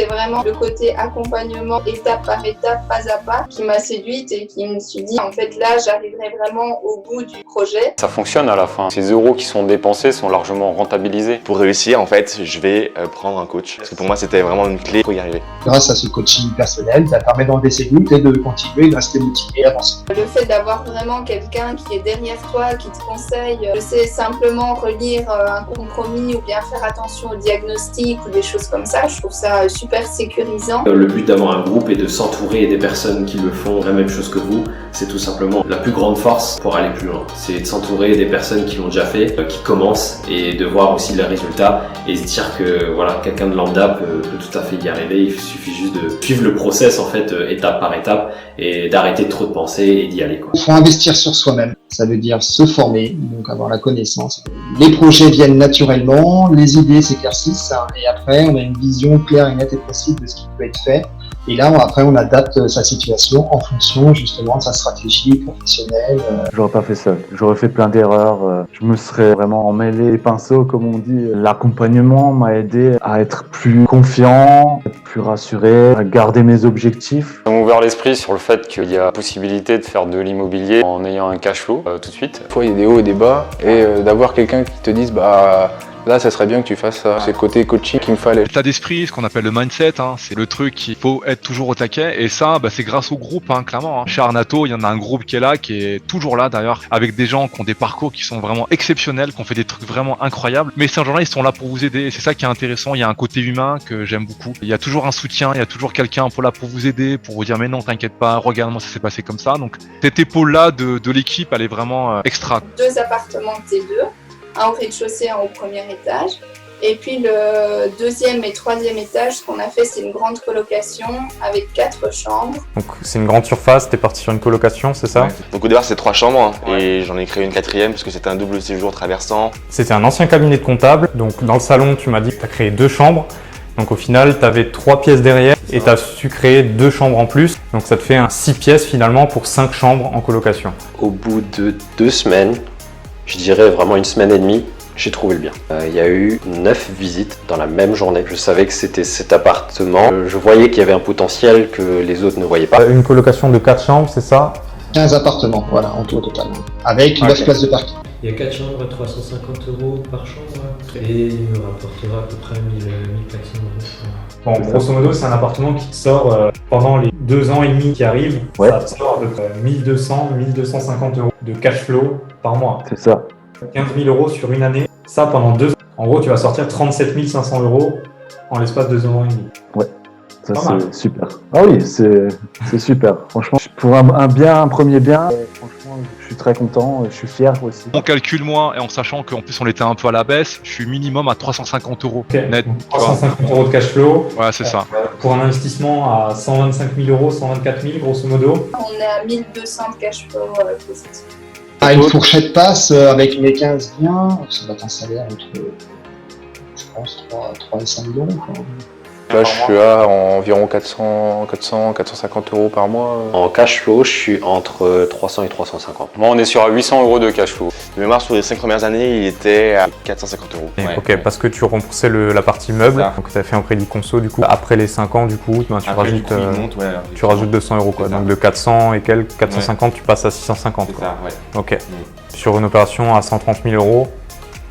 vraiment le côté accompagnement étape par étape, pas à pas, qui m'a séduite et qui me suis dit, en fait, là, j'arriverai vraiment au bout du projet. Ça fonctionne à la fin. Ces euros qui sont dépensés sont largement rentabilisés. Pour réussir, en fait, je vais prendre un coach. Parce que pour moi, c'était vraiment une clé pour y arriver. Grâce à ce coaching personnel, ça permet d'enlever ses doutes et de continuer, de rester motivé, avancer. Le fait d'avoir vraiment quelqu'un qui est derrière toi, qui te conseille, je sais simplement relire un compromis ou bien faire attention au diagnostic ou des choses comme ça, je trouve ça super sécurisant. Le but d'avoir un groupe est de s'entourer des personnes qui le font la même chose que vous. C'est tout simplement la plus grande force pour aller plus loin. C'est de s'entourer des personnes qui l'ont déjà fait, qui commencent, et de voir aussi les résultats et se dire que voilà, quelqu'un de lambda peut tout à fait y arriver. Il suffit juste de suivre le process en fait, étape par étape, et d'arrêter trop de penser et d'y aller, quoi. Il faut investir sur soi-même. Ça veut dire se former, donc avoir la connaissance. Les projets viennent naturellement, les idées s'éclaircissent, et après on a une vision claire et nette et précise de ce qui peut être fait. Et là, après, on adapte sa situation en fonction justement de sa stratégie professionnelle. J'aurais pas fait seul. J'aurais fait plein d'erreurs. Je me serais vraiment emmêlé les pinceaux, comme on dit. L'accompagnement m'a aidé à être plus confiant, être plus rassuré, à garder mes objectifs. Ça m'a ouvert l'esprit sur le fait qu'il y a possibilité de faire de l'immobilier en ayant un cash flow tout de suite. Des fois, il y a des hauts et des bas, et d'avoir quelqu'un qui te dise là, ça serait bien que tu fasses ça. C'est le côté coaching qu'il me fallait. L'état d'esprit, ce qu'on appelle le mindset, c'est le truc qu'il faut être toujours au taquet. Et ça, c'est grâce au groupe, clairement. Chez Arnato, il y en a un groupe qui est là, qui est toujours là d'ailleurs, avec des gens qui ont des parcours qui sont vraiment exceptionnels, qui ont fait des trucs vraiment incroyables. Mais ces gens-là, ils sont là pour vous aider. Et c'est ça qui est intéressant. Il y a un côté humain que j'aime beaucoup. Il y a toujours un soutien, il y a toujours quelqu'un pour vous aider, pour vous dire mais non, t'inquiète pas, regarde-moi, ça s'est passé comme ça. Donc cette épaule-là de l'équipe, elle est vraiment extra. 2 appartements T2. Un au rez-de-chaussée, un au premier étage. Et puis le 2e et 3e étage, ce qu'on a fait, c'est une grande colocation avec 4 chambres. Donc c'est une grande surface, t'es parti sur une colocation, c'est ça? Ouais. Donc au départ, c'était 3 chambres, et j'en ai créé une 4e parce que c'était un double séjour traversant. C'était un ancien cabinet de comptable, donc dans le salon, tu m'as dit que t'as créé 2 chambres. Donc au final, t'avais 3 pièces derrière et t'as su créer 2 chambres en plus. Donc ça te fait 6 pièces finalement pour 5 chambres en colocation. Au bout de 2 semaines, je dirais vraiment 1 semaine et demie, j'ai trouvé le bien. Il y a eu 9 visites dans la même journée. Je savais que c'était cet appartement. Je voyais qu'il y avait un potentiel que les autres ne voyaient pas. Une colocation de 4 chambres, c'est ça? 15 appartements, voilà, en tout au total. Avec 9 places de parking. Il y a 4 chambres à 350 € par chambre, et il me rapportera à peu près 1400 €. Bon, grosso modo, c'est un appartement qui te sort pendant les 2 ans et demi qui arrivent. Ouais. Ça te sort de 1250 € de cash flow par mois. C'est ça. 15 000 € sur une année. Ça pendant 2 ans. En gros, tu vas sortir 37 500 € en l'espace de 2 ans et demi. Ouais. Ça, c'est super. Ah oui, c'est super. Franchement, pour un premier bien, franchement, je suis très content, je suis fier aussi. On calcule moi, et en sachant qu'en plus on était un peu à la baisse, je suis minimum à 350 € net. Donc, 350 € de cash flow. Ouais, c'est ça. Pour un investissement à 125 000 €, 124 000 grosso modo. On est à 1200 de cash flow positif. Une fourchette passe avec mes 15 biens, ça va être un salaire entre, je pense, 3 et 5 000 €. Là, je suis à environ 450 € par mois. En cash flow, je suis entre 300 et 350. Moi, on est sur 800 € de cash flow. De mémoire, sur les 5 premières années, il était à 450 €. Ouais. Ok, parce que tu remboursais la partie meuble, donc tu as fait un crédit conso du coup. Après les 5 ans, du coup, tu rajoutes 200 € quoi. Donc de 400 et quelques, 450, tu passes à 650. C'est ça, ouais. Ok. Sur une opération à 130 000 €.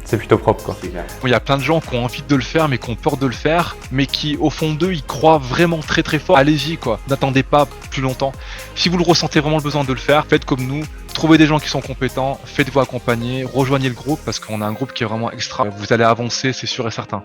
C'est plutôt propre quoi. Il y a plein de gens qui ont envie de le faire mais qui ont peur de le faire, mais qui au fond d'eux ils croient vraiment très très fort. Allez-y quoi, n'attendez pas plus longtemps. Si vous le ressentez vraiment le besoin de le faire, faites comme nous, trouvez des gens qui sont compétents, faites-vous accompagner, rejoignez le groupe parce qu'on a un groupe qui est vraiment extra. Vous allez avancer, c'est sûr et certain.